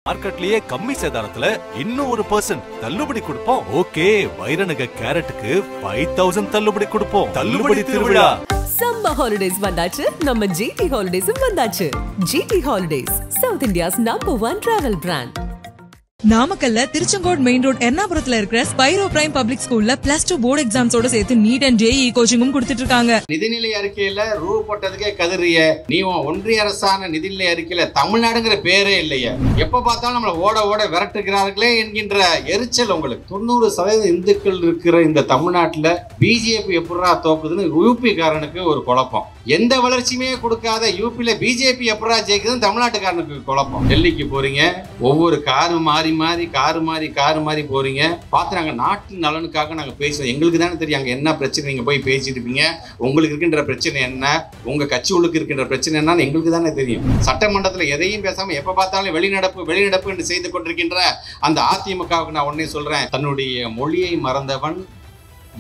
மார்க்கெட்லயே கம்மி சேதாரத்துல இன்னும் 1% தள்ளுபடி கொடுப்போம். ஓகே, வைர நகை கேரட்டுக்கு 5000 தள்ளுபடி கொடுப்போம். தள்ளுபடி திருவிழா. சம்மர் ஹாலிடேஸ் வந்தாச்சு, நம்ம ஜிடி ஹாலிடேஸும் வந்தாச்சு. GT holidays, South India's number 1 travel brand. நாமக்கல்ல திருச்செங்கோடு மெயின் ரோட் எர்ணாபுரத்துல இருக்கிற ஸ்பைரோ பிரைம் பப்ளிக் ஸ்கூல்ல +2 போர்டு எக்ஸாம்ஸோட சேர்த்து நீட் அண்ட் ஜேஇ கோச்சிங்கும் கொடுத்துட்டு இருக்காங்க. நிதிநிலை அறிக்கையில ரூ போட்டதுக்கே கதறிய நீ ஒன்றிய அரசான நிதிநிலை அறிக்கையில தமிழ்நாடுங்கிற பேரே இல்லையே. எப்ப பார்த்தாலும் நம்மள ஓட ஓட விரட்டுகிறார்களே என்கின்ற எரிச்சல் உங்களுக்கு. 90% இந்துக்கள் இருக்கிற இந்த தமிழ்நாட்டுல பிஜேபி எப்படா தோக்குதுன்னு யூபி காரனுக்கு ஒரு குழப்பம். எந்த வளர்ச்சியுமே கொடுக்காத யூபியில பிஜேபி எப்படா ஜெயிக்குதுன்னு தமிழ்நாட்டுக்காரனுக்கு குழப்பம். டெல்லிக்கு போறீங்க, ஒவ்வொரு காரு மாறி போறீங்க. பார்த்து நாங்க நாட்டு நலனுக்காக நாங்க பேசுவோம். எங்களுக்கு தானே தெரியும் அங்க என்ன பிரச்சனை. நீங்க போய் பேசிட்டு இருப்பீங்க, உங்களுக்கு இருக்கின்ற பிரச்சனை என்ன, உங்க கட்சி உள்ளுக்கு இருக்கின்ற பிரச்சனை என்னன்னு எங்களுக்கு தானே தெரியும். சட்டமன்றத்தில் எதையும் பேசாம எப்ப பார்த்தாலும் வெளிநடப்பு என்று செய்து கொண்டிருக்கின்ற அந்த அதிமுகவுக்கு நான் ஒன்னே சொல்றேன், தன்னுடைய மொழியை மறந்தவன்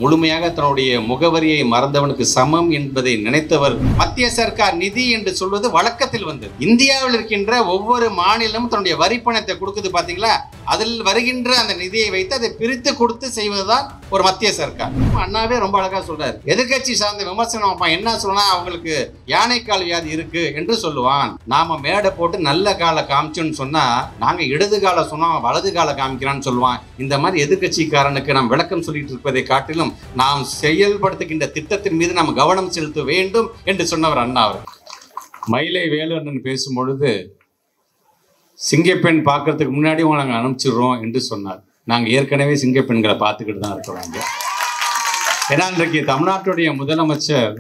முழுமையாக தன்னுடைய முகவரியை மறந்தவனுக்கு சமம் என்பதை நினைத்தவர். மத்திய சர்க்கார் நிதி என்று சொல்வது வழக்கத்தில் வந்தது. இந்தியாவில் இருக்கின்ற ஒவ்வொரு மாநிலமும் தன்னுடைய வரி பணத்தை கொடுக்குது பாத்தீங்களா, அதில் வருகின்ற அந்த நிதியை வைத்து அதை பிரித்து கொடுத்து செய்வதுதான் ஒரு மத்திய சர்க்கார். அண்ணாவே ரொம்ப அழகா சொல்றாரு. எதிர்கட்சி சார்ந்த விமர்சனம் என்ன சொன்னா அவங்களுக்கு யானைக்கால் வியாதி இருக்கு என்று சொல்லுவான். நாம மேடை போட்டு நல்ல கால காமிச்சோன்னு சொன்னா நாங்க இடது கால சொன்னா வலது கால காமிக்கிறான்னு சொல்லுவான். இந்த மாதிரி எதிர்கட்சிக்காரனுக்கு நாம் விளக்கம் சொல்லிட்டு இருப்பதை காட்டிலும் நாம் செயல்படுத்துகின்ற திட்டத்தின் மீது நாம் கவனம் செலுத்த வேண்டும் என்று சொன்னவர் அண்ணா அவர். மயிலை வேலுண்ணன் பேசும்பொழுது சிங்கப்பெண் பார்க்கறதுக்கு முன்னாடி உங்களை நாங்கள் அனுப்பிச்சிடுறோம் என்று சொன்னார். நாங்கள் ஏற்கனவே சிங்கப்பெண்களை பார்த்துக்கிட்டு தான் இருக்கிறோம். ஏன்னா இன்றைக்கு தமிழ்நாட்டுடைய முதலமைச்சர்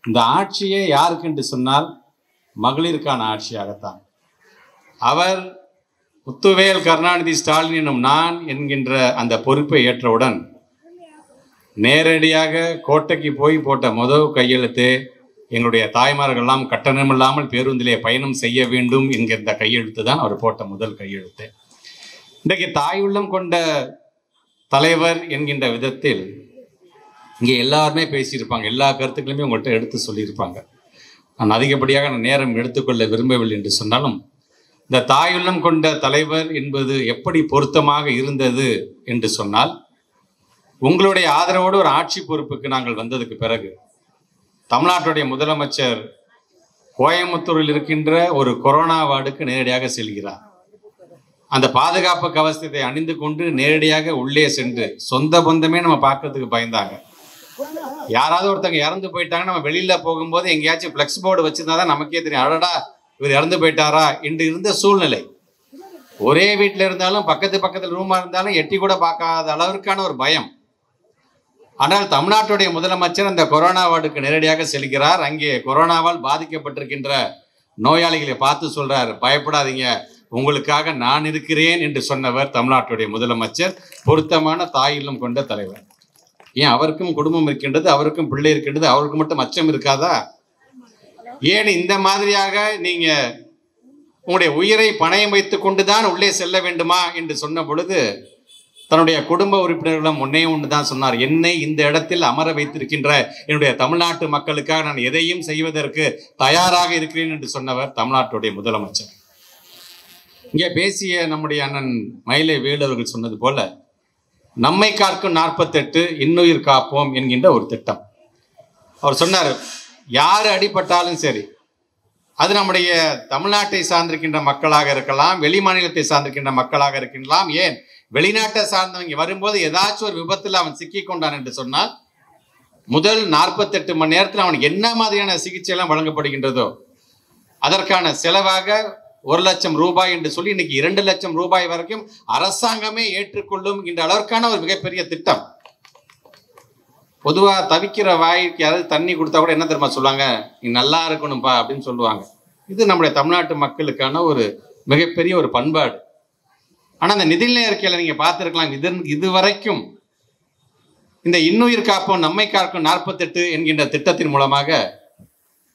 இந்த ஆட்சியே யாருக்கு என்று சொன்னால் மகளிருக்கான ஆட்சியாகத்தான். அவர் முத்துவேல் கருணாநிதி ஸ்டாலின் என்னும் நான் என்கின்ற அந்த பொறுப்பை ஏற்றவுடன் நேரடியாக கோட்டைக்கு போய் போட்ட முதல் கையெழுத்து எங்களுடைய தாய்மார்கள்லாம் கட்டணமில்லாமல் பேருந்திலே பயணம் செய்ய வேண்டும் என்கிற கையெழுத்து தான் அவர் போட்ட முதல் கையெழுத்து. இன்றைக்கு தாய் உள்ளம் கொண்ட தலைவர் என்கின்ற விதத்தில் இங்கே எல்லாருமே பேசியிருப்பாங்க, எல்லா கருத்துக்களுமே உங்கள்கிட்ட எடுத்து சொல்லியிருப்பாங்க. நான் அதிகப்படியாக நேரம் எடுத்துக்கொள்ள விரும்பவில்லை என்று சொன்னாலும் இந்த தாயுள்ளம் கொண்ட தலைவர் என்பது எப்படி பொருத்தமாக இருந்தது என்று சொன்னால், உங்களுடைய ஆதரவோடு ஒரு ஆட்சி பொறுப்புக்கு நாங்கள் வந்ததுக்கு பிறகு தமிழ்நாட்டுடைய முதலமைச்சர் கோயம்புத்தூரில் இருக்கின்ற ஒரு கொரோனா வார்டுக்கு நேரடியாக செல்கிறார். அந்த பாதுகாப்பு கவசத்தை அணிந்து கொண்டு நேரடியாக உள்ளே சென்று சொந்த பந்தமே நம்ம பார்க்கறதுக்கு பயந்தாங்க. யாராவது ஒருத்தங்க இறந்து போயிட்டாங்க, நம்ம வெளியில போகும்போது எங்கேயாச்சும் ஃப்ளெக்ஸ் போர்டு வச்சிருந்தா தான் நமக்கே தெரியும், அடடா இவர் இறந்து போயிட்டாரா என்று இருந்த சூழ்நிலை. ஒரே வீட்டில் இருந்தாலும் பக்கத்தில் ரூமா இருந்தாலும் எட்டி கூட பார்க்காத அளவிற்கான ஒரு பயம். ஆனால் தமிழ்நாட்டுடைய முதலமைச்சர் அந்த கொரோனா வார்டுக்கு நேரடியாக செல்கிறார். அங்கே கொரோனாவால் பாதிக்கப்பட்டிருக்கின்ற நோயாளிகளை பார்த்து சொல்றார், பயப்படாதீங்க, உங்களுக்காக நான் இருக்கிறேன் என்று சொன்னவர் தமிழ்நாட்டுடைய முதலமைச்சர். பொருத்தமான தாயில்லம் கொண்ட தலைவர். ஏன் அவருக்கும் குடும்பம் இருக்கின்றது, அவருக்கும் பிள்ளை இருக்கின்றது, அவருக்கு மட்டும் அச்சம் இருக்காதா? ஏன் இந்த மாதிரியாக நீங்க உங்களுடைய உயிரை பணயம் வைத்துக் கொண்டுதான் உள்ளே செல்ல வேண்டுமா என்று சொன்ன பொழுது தன்னுடைய குடும்ப உறுப்பினர்களும் ஒன்னே ஒன்று தான் சொன்னார், என்னை இந்த இடத்தில் அமர வைத்திருக்கின்ற என்னுடைய தமிழ்நாட்டு மக்களுக்காக நான் எதையும் செய்வதற்கு தயாராக இருக்கிறேன் என்று சொன்னவர் தமிழ்நாட்டுடைய முதலமைச்சர். இங்கே பேசிய நம்முடைய அண்ணன் மயிலை வேலு அவர்கள் சொன்னது போல நம்மை காக்கும் 48 இன்னுயிர் காப்போம் என்கின்ற ஒரு திட்டம். அவர் சொன்னார், யார் அடிபட்டாலும் சரி, அது நம்முடைய தமிழ்நாட்டை சார்ந்திருக்கின்ற மக்களாக இருக்கலாம், வெளி மாநிலத்தை சார்ந்திருக்கின்ற மக்களாக இருக்கலாம், ஏன் வெளிநாட்டை சார்ந்தவங்க வரும்போது ஏதாச்சும் ஒரு விபத்தில் அவன் சிக்கி கொண்டான் என்று சொன்னால் முதல் 48 மணி நேரத்தில் அவனுக்கு என்ன மாதிரியான சிகிச்சை எல்லாம் வழங்கப்படுகின்றதோ அதற்கான செலவாக 1 லட்சம் ரூபாய் என்று சொல்லி இன்னைக்கு 2 லட்சம் ரூபாய் வரைக்கும் அரசாங்கமே ஏற்றுக்கொள்ளும் என்ற அளவிற்கான ஒரு மிகப்பெரிய திட்டம். பொதுவாக தவிக்கிற வாய்க்கு யாராவது தண்ணி கொடுத்தா கூட என்ன தெரியுமா சொல்லுவாங்க, நீ நல்லா இருக்கணும்பா அப்படின்னு சொல்லுவாங்க. இது நம்முடைய தமிழ்நாட்டு மக்களுக்கான ஒரு மிகப்பெரிய ஒரு பண்பாடு. ஆனால் அந்த நிதிநிலை அறிக்கையில் நீங்கள் பார்த்துருக்கலாம், இதுவரைக்கும் இந்த இன்னுயிர் காப்போம் நம்மை காக்கும் 48 என்கின்ற திட்டத்தின் மூலமாக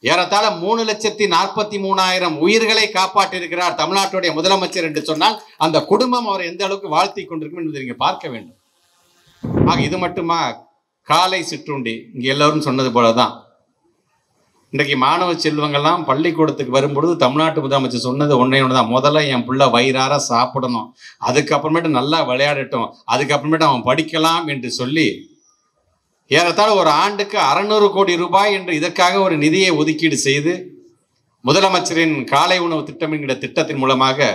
ஏறத்தாழ 3,43,000 உயிர்களை காப்பாற்றியிருக்கிறார் தமிழ்நாட்டுடைய முதலமைச்சர் என்று சொன்னால் அந்த குடும்பம் அவர் எந்த அளவுக்கு வாழ்த்தி கொண்டிருக்கும் என்பதை நீங்கள் பார்க்க வேண்டும். ஆக இது மட்டுமா, காலை சிற்றுண்டி இங்கே எல்லோரும் சொன்னது போலதான் இன்றைக்கு மாணவ செல்வங்கள்லாம் பள்ளிக்கூடத்துக்கு வரும்பொழுது தமிழ்நாட்டு முதலமைச்சர் சொன்னது ஒன்றே ஒன்று தான், முதல்ல என் பிள்ளை வயிறார சாப்பிடணும், அதுக்கப்புறமேட்டு நல்லா விளையாடட்டும், அதுக்கப்புறமேட்டு அவன் படிக்கலாம் என்று சொல்லி ஏறத்தாழ ஒரு ஆண்டுக்கு 600 கோடி ரூபாய் என்று இதற்காக ஒரு நிதியை ஒதுக்கீடு செய்து முதலமைச்சரின் காலை உணவு திட்டம் என்கிற திட்டத்தின் மூலமாக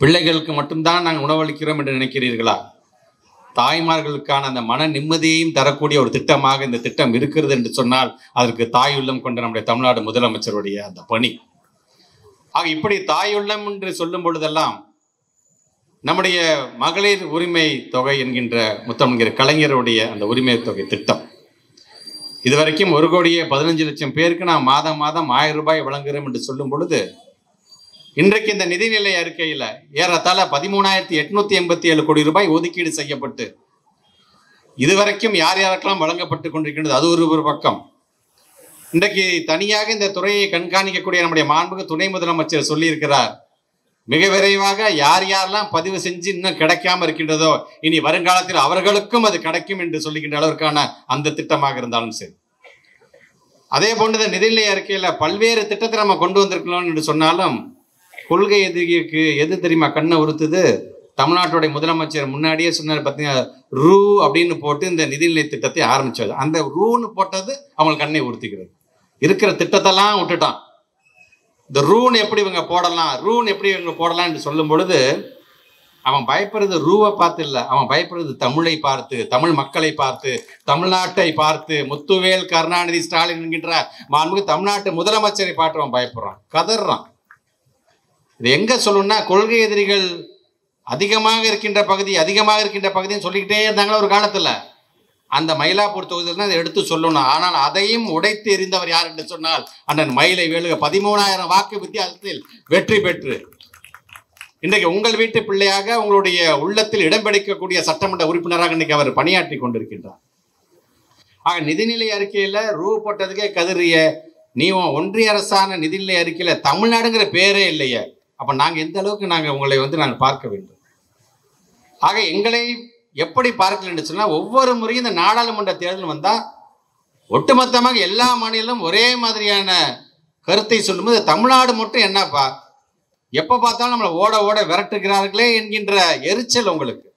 பிள்ளைகளுக்கு மட்டும்தான் நாங்கள் உணவளிக்கிறோம் என்று நினைக்கிறீர்களா? தாய்மார்களுக்கான அந்த மன நிம்மதியையும் தரக்கூடிய ஒரு திட்டமாக இந்த திட்டம் இருக்கிறது என்று சொன்னால் அதற்கு தாயுள்ளம் கொண்ட நம்முடைய தமிழ்நாடு முதலமைச்சருடைய அந்த பணி. ஆக இப்படி தாயுள்ளம் என்று சொல்லும் பொழுதெல்லாம் நம்முடைய மகளிர் உரிமை தொகை என்கின்ற முத்தமிழ்கிற கலைஞருடைய அந்த உரிமை தொகை திட்டம் இதுவரைக்கும் 1,15,00,000 பேருக்கு நான் மாதம் 1000 ரூபாய் வழங்குகிறோம் என்று சொல்லும் பொழுது இன்றைக்கு இந்த நிதிநிலை அறிக்கையில் ஏறத்தாழ 13,887 கோடி ரூபாய் ஒதுக்கீடு செய்யப்பட்டு இதுவரைக்கும் யார் யாருக்கெல்லாம் வழங்கப்பட்டு கொண்டிருக்கின்றது அது ஒரு பக்கம். இன்றைக்கு தனியாக இந்த துறையை கண்காணிக்கக்கூடிய நம்முடைய மாண்புமிகு துணை முதலமைச்சர் சொல்லியிருக்கிறார், மிக விரைவாக யார் யாரெல்லாம் பதிவு செஞ்சு இன்னும் கிடைக்காம இருக்கின்றதோ இனி வருங்காலத்தில் அவர்களுக்கும் அது கிடைக்கும் என்று சொல்லுகின்ற அளவிற்கான அந்த திட்டமாக இருந்தாலும் சரி. அதே போன்று இந்த நிதிநிலை அறிக்கையில் பல்வேறு திட்டத்தை நம்ம கொண்டு வந்திருக்கணும் என்று சொன்னாலும் கொள்கை எதிரிக்கு எது தெரியுமா கண்ணை உறுத்துது? தமிழ்நாட்டுடைய முதலமைச்சர் முன்னாடியே சொன்னார் பார்த்தீங்கன்னா, ரூ அப்படின்னு போட்டு இந்த நிதிநிலை திட்டத்தை ஆரம்பிச்சது. அந்த ரூன்னு போட்டது அவங்களுக்கு கண்ணை உறுத்திக்கிறது. இருக்கிற திட்டத்தெல்லாம் விட்டுட்டான். இந்த ரூன்னு எப்படி இவங்க போடலாம், ரூன்னு எப்படி இவங்க போடலாம் என்று சொல்லும் பொழுது அவன் பயப்படுறது ரூவை பார்த்து இல்லை, அவன் பயப்படுறது தமிழை பார்த்து, தமிழ் மக்களை பார்த்து, தமிழ்நாட்டை பார்த்து, முத்துவேல் கருணாநிதி ஸ்டாலின் என்கின்ற மாண்புமிகு தமிழ்நாட்டு முதலமைச்சரை பார்த்து அவன் பயப்படுறான், கதறான். இது எங்க சொல்லணும்னா கொள்கை எதிரிகள் அதிகமாக இருக்கின்ற பகுதின்னு சொல்லிக்கிட்டே இருந்தாங்களா ஒரு காலத்துல. அந்த மயிலாப்பூர் தொகுதியில் தான் எடுத்து சொல்லணும். ஆனால் அதையும் உடைத்து எறிந்தவர் யார் என்று சொன்னால் அண்ணன் மயிலை வேலுக 13,000 வாக்கு வித்தியாசத்தில் வெற்றி பெற்று இன்றைக்கு உங்கள் வீட்டு பிள்ளையாக உங்களுடைய உள்ளத்தில் இடம் பிடிக்கக்கூடிய சட்டமன்ற உறுப்பினராக இன்னைக்கு அவர் பணியாற்றி கொண்டிருக்கின்றார். ஆக நிதிநிலை அறிக்கையில ரூ போட்டதுக்கே கதிரிய நீ ஒன்றிய அரசான நிதிநிலை அறிக்கையில தமிழ்நாடுங்கிற பேரே இல்லையே, அப்ப நாங்க எந்த அளவுக்கு நாங்க உங்களை நாங்கள் பார்க்க வேண்டும். ஆக எங்களை எப்படி பார்க்கல என்று சொன்னா ஒவ்வொரு முறையும் இந்த நாடாளுமன்ற தேர்தல் வந்தா ஒட்டுமொத்தமாக எல்லா மாநிலமும் ஒரே மாதிரியான கருத்தை சொல்லும்போது தமிழ்நாடு மட்டும் என்னப்பா எப்ப பார்த்தாலும் நம்மளை ஓட ஓட விரட்டுகிறார்களே என்கின்ற எரிச்சல் உங்களுக்கு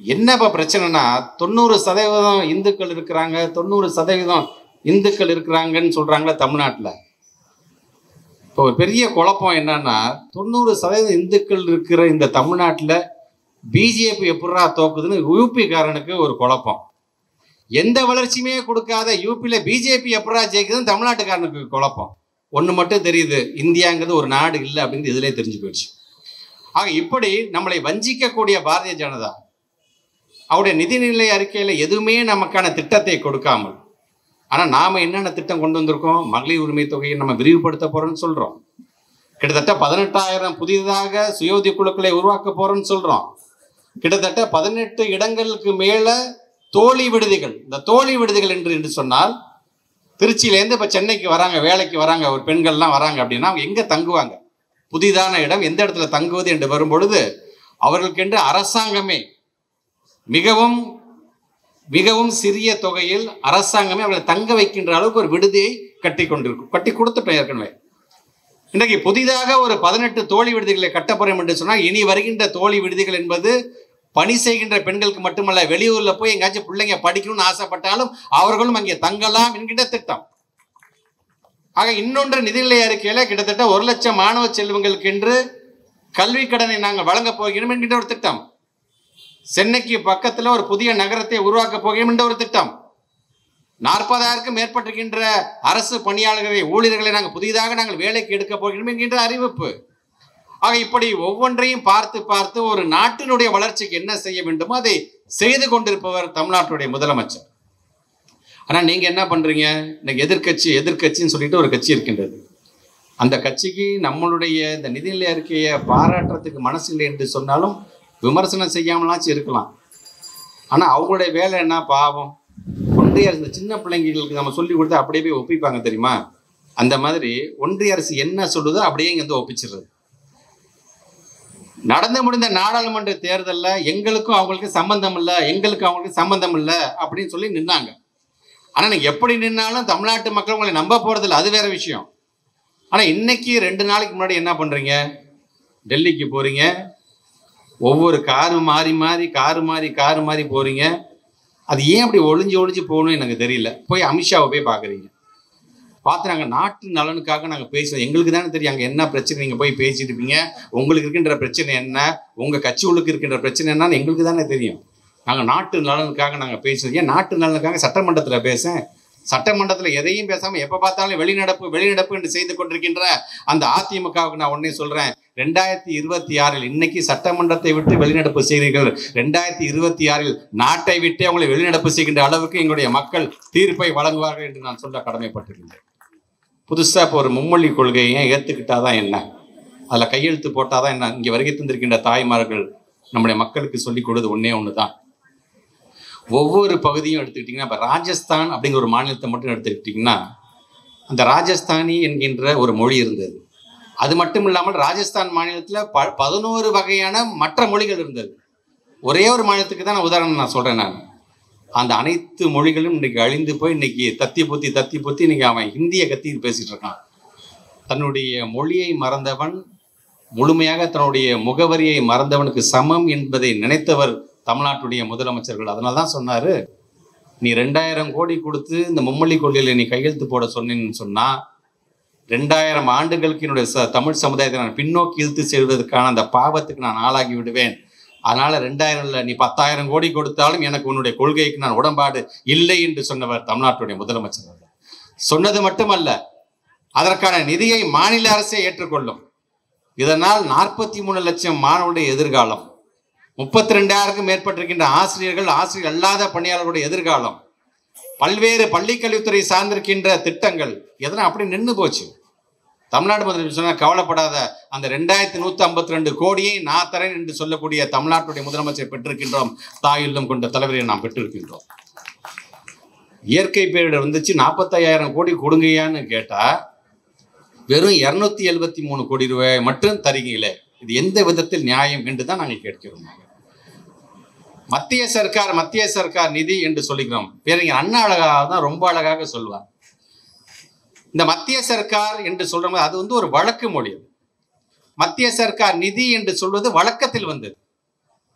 என்னப்பா பிரச்சனைனா 90% இந்துக்கள் இருக்கிறாங்க, 90% இந்துக்கள் இருக்கிறாங்கன்னு சொல்றாங்களே தமிழ்நாட்டில். இப்போ ஒரு பெரிய குழப்பம் என்னன்னா 90% இந்துக்கள் இருக்கிற இந்த தமிழ்நாட்டில் பிஜேபி எப்படா தோக்குதுன்னு யூபிக்காரனுக்கு ஒரு குழப்பம். எந்த வளர்ச்சியுமே கொடுக்காத யூபியில் பிஜேபி எப்படா ஜெயிக்குதுன்னு தமிழ்நாட்டுக்காரனுக்கு குழப்பம். ஒன்று மட்டும் தெரியுது, இந்தியாங்கிறது ஒரு நாடு இல்லை அப்படிங்கிறது இதிலே தெரிஞ்சு போயிடுச்சு. ஆக இப்படி நம்மளை வஞ்சிக்கக்கூடிய பாரதிய ஜனதா அவருடைய நிதிநிலை அறிக்கையில் எதுவுமே நமக்கான திட்டத்தை கொடுக்காமல், ஆனால் நாம் என்னென்ன திட்டம் கொண்டு வந்திருக்கோம், மகளிர் உரிமை தொகையை நம்ம விரிவுபடுத்த போகிறோம்னு சொல்கிறோம். கிட்டத்தட்ட 18,000 புதிதாக சுயோதி குழுக்களை உருவாக்க போகிறோம்னு சொல்கிறோம். கிட்டத்தட்ட 18 இடங்களுக்கு மேலே தோழி விடுதிகள். இந்த தோழி விடுதிகள் என்று சொன்னால் திருச்சியிலேருந்து இப்போ சென்னைக்கு வராங்க, வேலைக்கு வராங்க, ஒரு பெண்கள்லாம் வராங்க அப்படின்னா அவங்க எங்கே தங்குவாங்க, புதிதான இடம் எந்த இடத்துல தங்குவது என்று வரும்பொழுது அவர்களுக்கென்று அரசாங்கமே மிகவும் மிகவும் சிறிய தொகையில் அரசாங்கமே அவர்களை தங்க வைக்கின்ற அளவுக்கு ஒரு விடுதியை கட்டி கொடுத்துட்டோம் ஏற்கனவே. இன்றைக்கு புதிதாக ஒரு 18 தோழி விடுதிகளை கட்டப்போறோம் என்று சொன்னால் இனி வருகின்ற தோழி விடுதிகள் என்பது பணி செய்கின்ற பெண்களுக்கு மட்டுமல்ல, வெளியூர்ல போய் எங்காச்சும் பிள்ளைங்க படிக்கணும்னு ஆசைப்பட்டாலும் அவர்களும் அங்கே தங்கலாம் என்கின்ற திட்டம். ஆக இன்னொன்று நிதிநிலை அறிக்கையில கிட்டத்தட்ட 1,00,000 மாணவ செல்வங்களுக்கு என்று கல்வி கடனை நாங்கள் வழங்க போகிறோம் என்கின்ற ஒரு திட்டம். சென்னைக்கு பக்கத்தில் ஒரு புதிய நகரத்தை உருவாக்க போகிறோம் என்ற ஒரு திட்டம். 40,000க்கும் மேற்பட்டிருக்கின்ற அரசு பணியாளர்களை ஊழியர்களை நாங்கள் வேலைக்கு எடுக்க போகிறோம் என்கின்ற அறிவிப்பு. ஆக இப்படி ஒவ்வொன்றையும் பார்த்து பார்த்து ஒரு நாட்டினுடைய வளர்ச்சிக்கு என்ன செய்ய வேண்டுமோ அதை செய்து கொண்டிருப்பவர் தமிழ்நாட்டுடைய முதலமைச்சர். ஆனால் நீங்க என்ன பண்றீங்க, இன்னைக்கு எதிர்கட்சின்னு சொல்லிட்டு ஒரு கட்சி இருக்கின்றது. அந்த கட்சிக்கு நம்மளுடைய இந்த நிதிநிலை அறிக்கையை பாராட்டுறதுக்கு மனசு இல்லை என்று சொன்னாலும் விமர்சனம் செய்யாமலாச்சும் இருக்கலாம். ஆனால் அவங்களுடைய வேலை என்ன பாவம், ஒன்றிய அரசு சின்ன பிள்ளைங்களுக்கு நம்ம சொல்லி கொடுத்தா அப்படியே போய் ஒப்பிப்பாங்க தெரியுமா, அந்த மாதிரி ஒன்றிய அரசு என்ன சொல்லுதோ அப்படியே இங்கே ஒப்பிச்சிடுறது. நடந்து முடிந்த நாடாளுமன்ற தேர்தலில் எங்களுக்கும் அவங்களுக்கு சம்பந்தம் இல்லை அப்படின்னு சொல்லி நின்னாங்க. ஆனால் நீங்கள் எப்படி நின்னாலும் தமிழ்நாட்டு மக்கள் உங்களை நம்ப போகிறதில்ல, அது வேற விஷயம். ஆனால் இன்னைக்கு 2 நாளைக்கு முன்னாடி என்ன பண்ணுறீங்க? டெல்லிக்கு போகிறீங்க, ஒவ்வொரு காரு மாறி போகிறீங்க. அது ஏன் அப்படி ஒளிஞ்சு போகணும்னு எனக்கு தெரியல. போய் அமித்ஷாவை போய் பார்க்குறீங்க. பார்த்து நாங்கள் நாட்டு நலனுக்காக நாங்கள் பேசுவோம். எங்களுக்கு தானே தெரியும் அங்கே என்ன பிரச்சனை. நீங்கள் போய் பேசிட்டு இருப்பீங்க, உங்களுக்கு இருக்கின்ற பிரச்சனை என்ன, உங்கள் கட்சி உள்ளுக்கு இருக்கின்ற பிரச்சனை என்னன்னு எங்களுக்கு தானே தெரியும். நாங்கள் நாட்டு நலனுக்காக நாங்கள் பேசுவோம். ஏன் நாட்டு நலனுக்காக சட்டமன்றத்தில் பேசேன்? சட்டமன்றத்தில் எதையும் பேசாமல் எப்போ பார்த்தாலும் வெளிநடப்பு என்று செய்து கொண்டிருக்கின்ற அந்த அதிமுகவுக்கு நான் ஒன்னே சொல்கிறேன். 2026 இன்னைக்கு சட்டமன்றத்தை விட்டு வெளிநடப்பு செய்கிறீர்கள். 2026 நாட்டை விட்டே அவங்களை வெளிநடப்பு செய்கின்ற அளவுக்கு எங்களுடைய மக்கள் தீர்ப்பை வழங்குவார்கள் என்று நான் சொல்ல கடமைப்பட்டிருக்கின்றேன். புதுசாக இப்போ ஒரு மும்மொழி கொள்கையை ஏற்றுக்கிட்டாதான் என்ன, அதில் கையெழுத்து போட்டாதான் என்ன? இங்கே வருகை தந்திருக்கின்ற தாய்மார்கள் நம்முடைய மக்களுக்கு சொல்லிக் கொடுது ஒன்று தான். ஒவ்வொரு பகுதியும் எடுத்துக்கிட்டிங்கன்னா, இப்போ ராஜஸ்தான் அப்படிங்கிற ஒரு மாநிலத்தை மட்டும் எடுத்துக்கிட்டிங்கன்னா, அந்த ராஜஸ்தானி என்கின்ற ஒரு மொழி இருந்தது. அது மட்டும் இல்லாமல் ராஜஸ்தான் மாநிலத்தில் 11 வகையான மற்ற மொழிகள் இருந்தது. ஒரே ஒரு மாநிலத்துக்கு தான் நான் உதாரணம் நான் சொல்கிறேன். நான் அந்த அனைத்து மொழிகளும் இன்றைக்கி அழிந்து போய் இன்றைக்கி தத்தி பொத்தி இன்றைக்கி அவன் ஹிந்தியை கத்தி பேசிகிட்டு இருக்கான். தன்னுடைய மொழியை மறந்தவன் முழுமையாக தன்னுடைய முகவரியை மறந்தவனுக்கு சமம் என்பதை நினைத்தவர் தமிழ்நாட்டுடைய முதலமைச்சர்கள். அதனால தான் சொன்னார், நீ 2000 கோடி கொடுத்து இந்த மும்மொழி கொள்கையில் நீ கையெழுத்து போட சொன்னேன்னு சொன்னால் 2000 ஆண்டுகளுக்கு என்னுடைய தமிழ் சமுதாயத்தை நான் பின்னோக்கி இழுத்து செல்வதற்கான அந்த பாவத்துக்கு நான் ஆளாகி விடுவேன். அதனால் 2000 நீ 10,000 கோடி கொடுத்தாலும் எனக்கு உன்னுடைய கொள்கைக்கு நான் உடன்பாடு இல்லை என்று சொன்னவர் தமிழ்நாட்டுடைய முதலமைச்சர். சொன்னது மட்டுமல்ல, அதற்கான நிதியை மாநில அரசே ஏற்றுக்கொள்ளும். இதனால் 43 லட்சம் மாணவருடைய எதிர்காலம், 32,000க்கும் மேற்பட்டிருக்கின்ற ஆசிரியர்கள் அல்லாத பணியாளர்களுடைய எதிர்காலம், பல்வேறு பள்ளிக்கல்வித்துறை சார்ந்திருக்கின்ற திட்டங்கள் எதனா அப்படி நின்று போச்சு. தமிழ்நாடு முதலமைச்சர் சொன்னால் கவலைப்படாத, அந்த 2152 கோடியை நான் தரேன் என்று சொல்லக்கூடிய தமிழ்நாட்டுடைய முதலமைச்சர் பெற்றிருக்கின்றோம். தாயுள்ளம் கொண்ட தலைவரை நாம் பெற்றிருக்கின்றோம். இயற்கை பேரிடர் வந்துச்சு, 45,000 கோடி கொடுங்கயான்னு கேட்டால் வெறும் 273 கோடி ரூபாய் மட்டும் தருகிறீங்களே, இது எந்த விதத்தில் நியாயம் என்று தான் நாங்கள் கேட்கிறோம். மத்திய சர்க்கார் நிதி என்று சொல்லிக்கிறோம். பேரறிஞர் அண்ணா அழகாக தான் ரொம்ப அழகாக சொல்வார். இந்த மத்திய சர்க்கார் என்று சொல்றோம், அது வந்து ஒரு வழக்கு மொழி. மத்திய சர்க்கார் நிதி என்று சொல்வது வழக்கத்தில் வந்தது.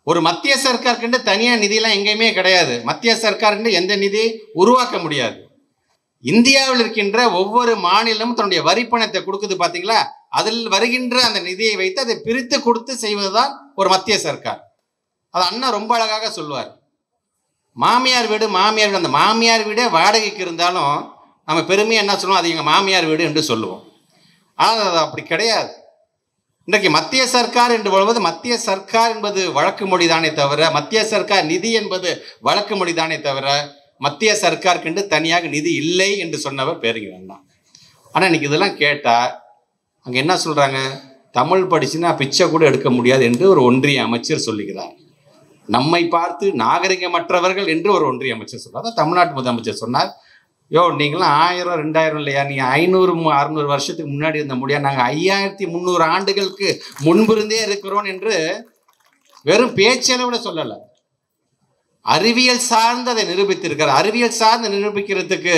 ஒரு மத்திய சர்க்காருக்கு தனியா நிதியெல்லாம் எங்கேயுமே கிடையாது. மத்திய சர்க்காருக்கு எந்த நிதி உருவாக்க முடியாது. இந்தியாவில் இருக்கின்ற ஒவ்வொரு மாநிலமும் தன்னுடைய வரி பணத்தை கொடுக்குது பார்த்தீங்களா, அதில் வருகின்ற அந்த நிதியை வைத்து அதை பிரித்து கொடுத்து செய்வதுதான் ஒரு மத்திய சர்க்கார். அது அண்ணா ரொம்ப அழகாக சொல்லுவார். மாமியார் வீடு அந்த மாமியார் வீடே வாடகைக்கு இருந்தாலும் நம்ம பெருமையாக என்ன சொல்லுவோம், அது எங்கள் மாமியார் வீடு என்று சொல்லுவோம். ஆனால் அது அப்படி கிடையாது. இன்றைக்கு மத்திய சர்க்கார் என்று சொல்வது, மத்திய சர்க்கார் என்பது வழக்கு மொழி தானே தவிர, மத்திய சர்க்கார் நிதி என்பது வழக்கு மொழி தானே தவிர, மத்திய சர்க்காருக்கு தனியாக நிதி இல்லை என்று சொன்னவர் பேரறிஞர் அண்ணா. ஆனால் இன்னைக்கு இதெல்லாம் கேட்டால் அங்கே என்ன சொல்கிறாங்க, தமிழ் படிச்சுன்னா பிச்சை கூட எடுக்க முடியாது என்று ஒரு ஒன்றிய அமைச்சர் சொல்லுகிறார். நம்மை பார்த்து நாகரிகமற்றவர்கள் என்று ஒரு ஒன்றிய அமைச்சர் சொல்றார். அதான் தமிழ்நாட்டு முதலமைச்சர் சொன்னார், யோ நீங்களாம் 1000 2000 இல்லையா, நீ 500 600 வருஷத்துக்கு முன்னாடி இருந்த முடியாது, நாங்கள் 5300 ஆண்டுகளுக்கு முன்பிருந்தே இருக்கிறோம் என்று வெறும் பேச்சளவுல சொல்லலை, அறிவியல் சார்ந்து அதை நிரூபித்திருக்கார். அறிவியல் சார்ந்து நிரூபிக்கிறதுக்கு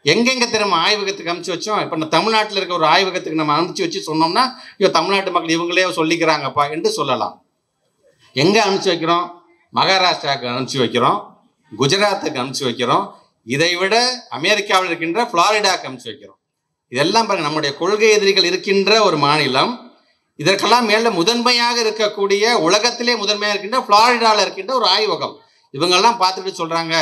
எங்கெங்க திரும்ப ஆய்வகத்துக்கு அனுப்பிச்சு வச்சோம். இப்போ நம்ம தமிழ்நாட்டில் இருக்க ஒரு ஆய்வகத்துக்கு நம்ம அனுப்பிச்சு வச்சு சொன்னோம்னா, ஐயோ தமிழ்நாட்டு மக்கள் இவங்களே சொல்லிக்கிறாங்கப்பா என்று சொல்லலாம். எங்கே அனுப்பிச்சு வைக்கிறோம்? மகாராஷ்டிராவுக்கு அனுப்பிச்சு வைக்கிறோம், குஜராத்துக்கு அனுப்பிச்சு வைக்கிறோம், இதை விட அமெரிக்காவில் இருக்கின்ற புளோரிடாவுக்கு அனுப்பிச்சு வைக்கிறோம். இதெல்லாம் பாருங்க, நம்முடைய கொள்கை எதிரிகள் இருக்கின்ற ஒரு மாநிலம். இதற்கெல்லாம் மேலே முதன்மையாக இருக்கக்கூடிய, உலகத்திலே முதன்மையாக இருக்கின்ற புளோரிடாவில் இருக்கின்ற ஒரு ஆய்வகம். இவங்கெல்லாம் பார்த்துட்டு சொல்கிறாங்க,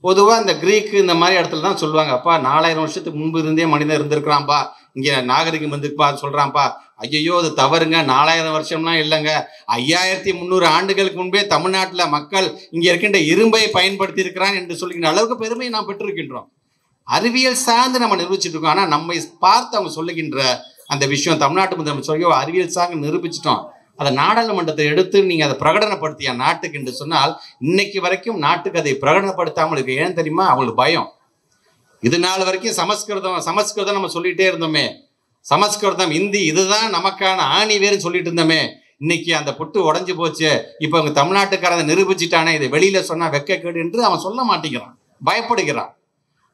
பொதுவாக இந்த கிரீக்கு இந்த மாதிரி இடத்துல தான் சொல்லுவாங்க, அப்பா 4000 வருஷத்துக்கு முன்பு இருந்தே மனிதன் இருந்திருக்கிறான்ப்பா, இங்கே நாகரிகம் வந்துருப்பா சொல்கிறான்ப்பா. ஐயோ அது தவறுங்க, 4000 வருஷம்லாம் இல்லைங்க, 5300 ஆண்டுகளுக்கு முன்பே தமிழ்நாட்டில் மக்கள் இங்கே இருக்கின்ற இரும்பை பயன்படுத்தி இருக்கிறான் என்று சொல்லுகின்ற அளவுக்கு பெருமையை நாம் பெற்றிருக்கின்றோம். அறிவியல் சார்ந்து நம்ம நிரூபிச்சுட்டு இருக்கோம். ஆனால் நம்மை பார்த்து அவங்க சொல்லுகின்ற அந்த விஷயம், தமிழ்நாட்டு முதலமைச்சர் அறிவியல் சார்ந்து நிரூபிச்சிட்டோம், அதை நாடாளுமன்றத்தை எடுத்து நீங்கள் அதை பிரகடனப்படுத்திய நாட்டுக்கு என்று சொன்னால், இன்னைக்கு வரைக்கும் நாட்டுக்கு அதை பிரகடனப்படுத்தாமல் இருக்கு. ஏன் தெரியுமா? அவங்களுக்கு பயம். இது நாள் வரைக்கும் சமஸ்கிருதம் நம்ம சொல்லிகிட்டே இருந்தோமே, சமஸ்கிருதம் இந்தி இதுதான் நமக்கான ஆணி வேறுன்னு சொல்லிட்டு இருந்தோமே. இன்னைக்கு அந்த புட்டு உடஞ்சி போச்சு, இப்போ அவங்க தமிழ்நாட்டுக்காரன் நிரூபிச்சுட்டானே, இதை வெளியில் சொன்னால் வெக்கக்கேடு என்று அவன் சொல்ல மாட்டேங்கிறான். பயப்படுகிறான்.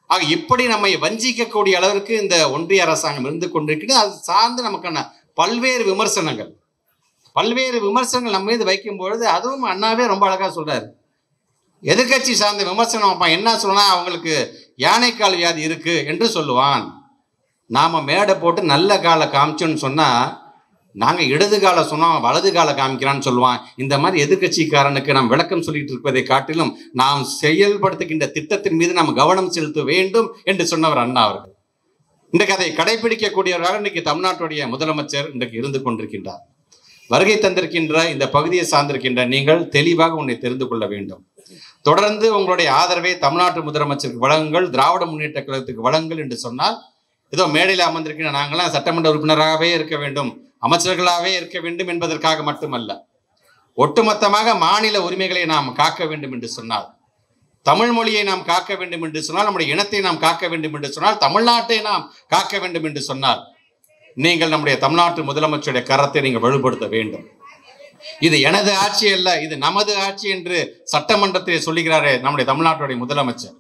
ஆக இப்படி நம்மை வஞ்சிக்கக்கூடிய அளவிற்கு இந்த ஒன்றிய அரசாங்கம் இருந்து கொண்டிருக்கிறது. அது சார்ந்து நமக்கான பல்வேறு விமர்சனங்கள் நம்ம மீது வைக்கும் பொழுது, அதுவும் அண்ணாவே ரொம்ப அழகா சொல்றாரு. எதிர்கட்சி சார்ந்த விமர்சனம் என்ன சொன்னா, அவங்களுக்கு யானைக்கால் வியாதி இருக்கு என்று சொல்லுவான். நாம மேடை போட்டு நல்ல காலை காமிச்சோன்னு சொன்னா, நாங்க இடது காலை சொன்னோம் வலது காலை காமிக்கிறான்னு சொல்லுவான். இந்த மாதிரி எதிர்கட்சிக்காரனுக்கு நாம் விளக்கம் சொல்லிட்டு இருப்பதை காட்டிலும் நாம் செயல்படுத்துகின்ற திட்டத்தின் மீது நாம் கவனம் செலுத்த வேண்டும் என்று சொன்னவர் அண்ணா அவர்கள். இன்றைக்கு அதை கடைபிடிக்கக்கூடியவராக இன்றைக்கு தமிழ்நாட்டுடைய முதலமைச்சர் இன்றைக்கு இருந்து கொண்டிருக்கின்றார். வருகை தந்திருக்கின்ற இந்த பகுதியை சார்ந்திருக்கின்ற நீங்கள் தெளிவாக உன்னை தெரிந்து கொள்ள வேண்டும். தொடர்ந்து உங்களுடைய ஆதரவை தமிழ்நாட்டு முதலமைச்சருக்கு வழங்குங்கள், திராவிட முன்னேற்ற கழகத்துக்கு வழங்குங்கள் என்று சொன்னால், ஏதோ மேடையில் அமர்ந்திருக்கின்ற நாங்களாம் சட்டமன்ற உறுப்பினராகவே இருக்க வேண்டும், அமைச்சர்களாகவே இருக்க வேண்டும் என்பதற்காக மட்டுமல்ல, ஒட்டுமொத்தமாக மாநில உரிமைகளை நாம் காக்க வேண்டும் என்று சொன்னால், தமிழ் மொழியை நாம் காக்க வேண்டும் என்று சொன்னால், நம்முடைய இனத்தை நாம் காக்க வேண்டும் என்று சொன்னால், தமிழ்நாட்டை நாம் காக்க வேண்டும் என்று சொன்னால், நீங்கள் நம்முடைய தமிழ்நாட்டு முதலமைச்சருடைய கரத்தை நீங்கள் வலுப்படுத்த வேண்டும். இது எனது ஆட்சி அல்ல, இது நமது ஆட்சி என்று சட்டமன்றத்தில் சொல்லுகிறாரே நம்முடைய தமிழ்நாட்டுடைய முதலமைச்சர்.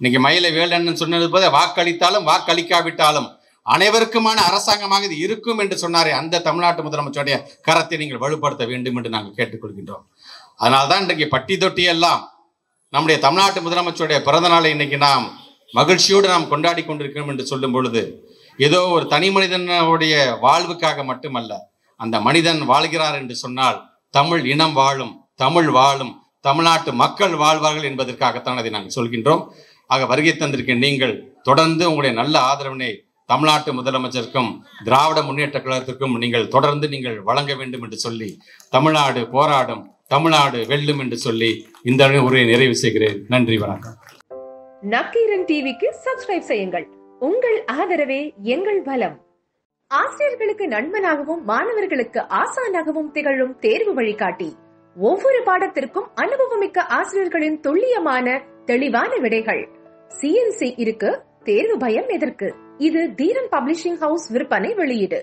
இன்னைக்கு மயிலை வேலன் சொன்னது போல, வாக்களித்தாலும் வாக்களிக்காவிட்டாலும் அனைவருக்குமான அரசாங்கமாக இது இருக்கும் என்று சொன்னாரே, அந்த தமிழ்நாட்டு முதலமைச்சருடைய கரத்தை நீங்கள் வலுப்படுத்த வேண்டும் என்று நாங்கள் கேட்டுக்கொள்கின்றோம். அதனால்தான் இன்றைக்கு பட்டி தொட்டி எல்லாம் நம்முடைய தமிழ்நாட்டு முதலமைச்சருடைய பிறந்த நாளை இன்னைக்கு நாம் மகிழ்ச்சியோடு நாம் கொண்டாடி கொண்டிருக்கிறோம் என்று சொல்லும் பொழுது, ஏதோ ஒரு தனி மனிதனுடைய வாழ்வுக்காக மட்டுமல்ல, அந்த மனிதன் வாழ்கிறார் என்று சொன்னால் தமிழ் இனம் வாழும், தமிழ் வாழும், தமிழ்நாட்டு மக்கள் வாழ்வார்கள் என்பதற்காகத்தான் அதை நாங்கள் சொல்கின்றோம். ஆக வருகை தந்திருக்க நீங்கள் தொடர்ந்து உங்களுடைய நல்ல ஆதரவினை தமிழ்நாட்டு முதலமைச்சருக்கும் திராவிட முன்னேற்ற கழகத்திற்கும் நீங்கள் தொடர்ந்து நீங்கள் வழங்க வேண்டும் என்று சொல்லி, தமிழ்நாடு போராடும், தமிழ்நாடு வெல்லும் என்று சொல்லி இந்த உரையை நிறைவு செய்கிறேன். நன்றி, வணக்கம். நக்கீரன் டிவிக்கு சப்ஸ்கிரைப் செய்யுங்கள். உங்கள் ஆதரவே எங்கள் பலம். ஆசிரியர்களுக்கு நண்பனாகவும் மாணவர்களுக்கு ஆசானாகவும் திகழும் தேர்வு வழிகாட்டி. ஒவ்வொரு பாடத்திற்கும் அனுபவமிக்க ஆசிரியர்களின் துல்லியமான தெளிவான விடைகள். CNC இருக்கு, தேர்வு பயம் எதற்கு? இது தீரன் பப்ளிஷிங் ஹவுஸ் விற்பனை வெளியீடு.